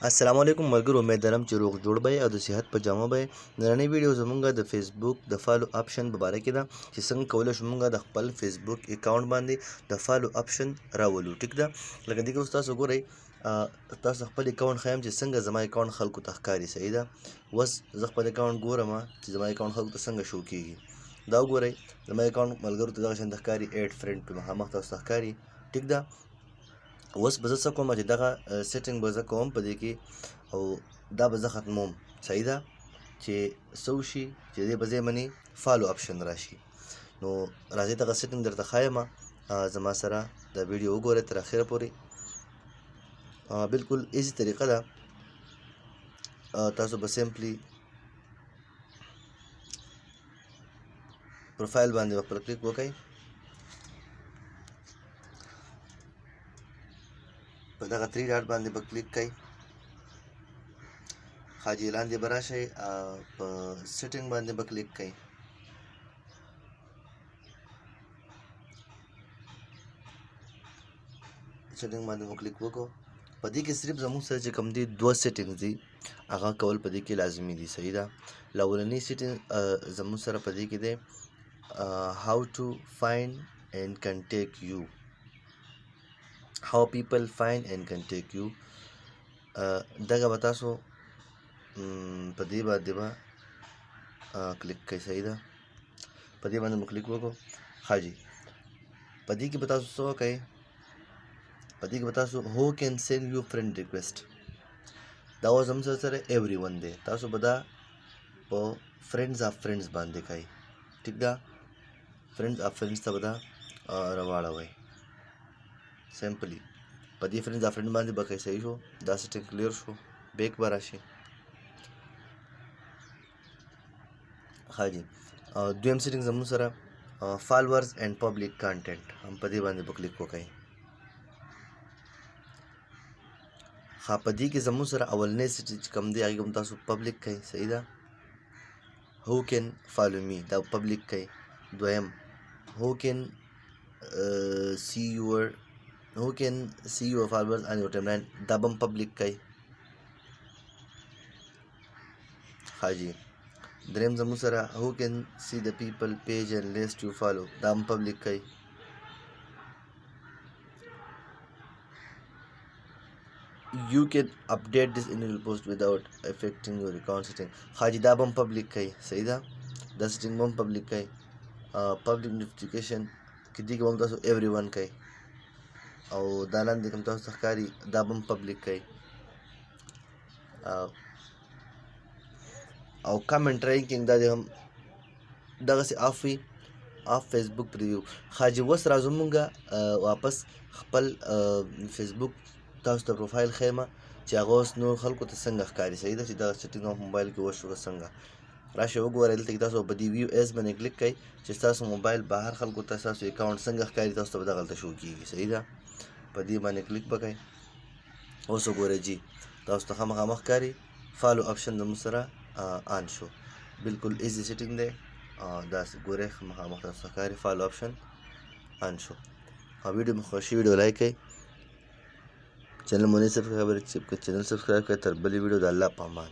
السلام علیکم ملګرو، امید لرم چې روغ جوړ به او د صحت په جامه به. نننۍ ویډیو زمونږ د فیسبوک د فالو اپشن په باره کې ده چې څنګه کولی شو مونږ د خپل فیسبوک اکاونټ باندې د فالو اپشن راولو. ټیک ده، لکه دې کې اوس تاسو ګورئ، تاسو خپل اکاونټ ښیم چې څنګه زما اکاونټ خلکو ته ښکاري. صحیح ده، اوس زه خپل اکاونټ ګورم چې زما اکاونټ خلکو ته څنګه شو کېږي. دا وګورئ، زما اکاونټ ملګرو ته دغه شان ښکاري، ایډ فرینډ پې مخامخ تاسو ته ښکاري. ټیک ده، اوس به زه څه کوم چې دغه سیټینګ به زه کوم په دې کې، او دا به زه ختموم. صحیح ده، چې څه وشي چې دې په ځای باندې فالو اپشن راشي. نو راځئ دغه سیټینګ درته ښایم، زما سره دا ویډیو وګورئ تر اخره پورې. بالکل ایزي طریقه ده. تاسو به سمپلی پروفایل باندې به خپل کلیک وکړئ، په دغه 3 ډاټ باندې به کلیک کړئ، حاجی لاندې به راشئ، په سیټینګ باندې به کلیک کړئ. سیټینګ باندې مو کلیک وکړو. په دې کې صرف زموږ سره چې کوم دي 2 سیټینګز دي، هغه کول په دې کې لازمي دي. صحیح ده، لومړنی سیټینګ زموږ سره په دې کې دی how to find and contact you, how people find and contact you. دغه به تاسو په دې باندې به کلیک کوئ. صحیح ده، په دې باندې مو کلیک وکړو. حاجی په دې کې به تاسو څه وکئ، په دې کې به تاسو who can send you friend request، دا اوس زموږ سره ایوری ون دی. تاسو به دا په فرینډز آف فرینډز باندې کوئ. ټیک ده، فرینډز آف فرینډز ته به دا راواړوئ. سمپلی په دې فرینډز آف فرینډ باندې به کوئ. صحیح شو، دا سیټینګ کلیر شو. بیک به راشي. حاجی دویم سیټینګ زموږ سره فالوورز اینڈ پبلک کانټینټ، هم په دې باندې به کلیک وکئ. ښه، په دې کې زموږ سره اولنی سیټینګ چې کوم دی هغې هم تاسو پبلک کوئ. صحیح ده، هو کین فالو می، دا پبلک کوئ. دویم هو کین سی یور فالوورز آن یور ټایملاین، دا به هم پبلک کوئ. حاجی دریم زموږ سره هو کین سی د پیپل پیج اینڈ لیسٹ یو فالو، دا هم پبلک کوئ. You can update this individual post without affecting your account setting. حاجی دا به هم پبلک کوئ. صحیح ده، دا سیټینګ به هم پبلک کوئ. پبلک نوټیفیکیشن کې دې کې به هم تاسو ایوری ون کوئ، او دا لاندې کوم تاسو ته ښکاري دا به هم پبلک کوئ. او کمنټ رینکینګ دا دې هم دغسې آف وي، آف فیسبوک پریویو. حاجی اوس راځو مونږه واپس خپل فیسبوک تاسو ته پروفایل ښیم چې هغه اوس نور خلکو ته څنګه ښکاري. صحیح ده، چې دغه سیټینګ هم موبایل کې وشوه څنګه. راشئ وګورئ، دلته کې تاسو په دې ویو ایز باندې کلیک کوئ چې ستاسو موبایل بهر خلکو ته ستاسو اکاونټ څنګه ښکاري، تاسو ته به دغلته شو کېږي. صحیح ده، په دې باندې کلیک به کوئ. اوس وګورئ جي، تاسو ته خامخا ښکاري فالو اپشن زموږ سره آن شو. بالکل ایزي سیټینګ دی. داسې ګورئ مخامخ تاسو ته ښکاري فالو اپشن آن شو. ویډیو مې خوښ شي ویډیو لایک کړئ، چینل مو نه سبسکرایب کړئ، چینل سبسکرایب کړئ. تر بلې ویډیو د الله په امان.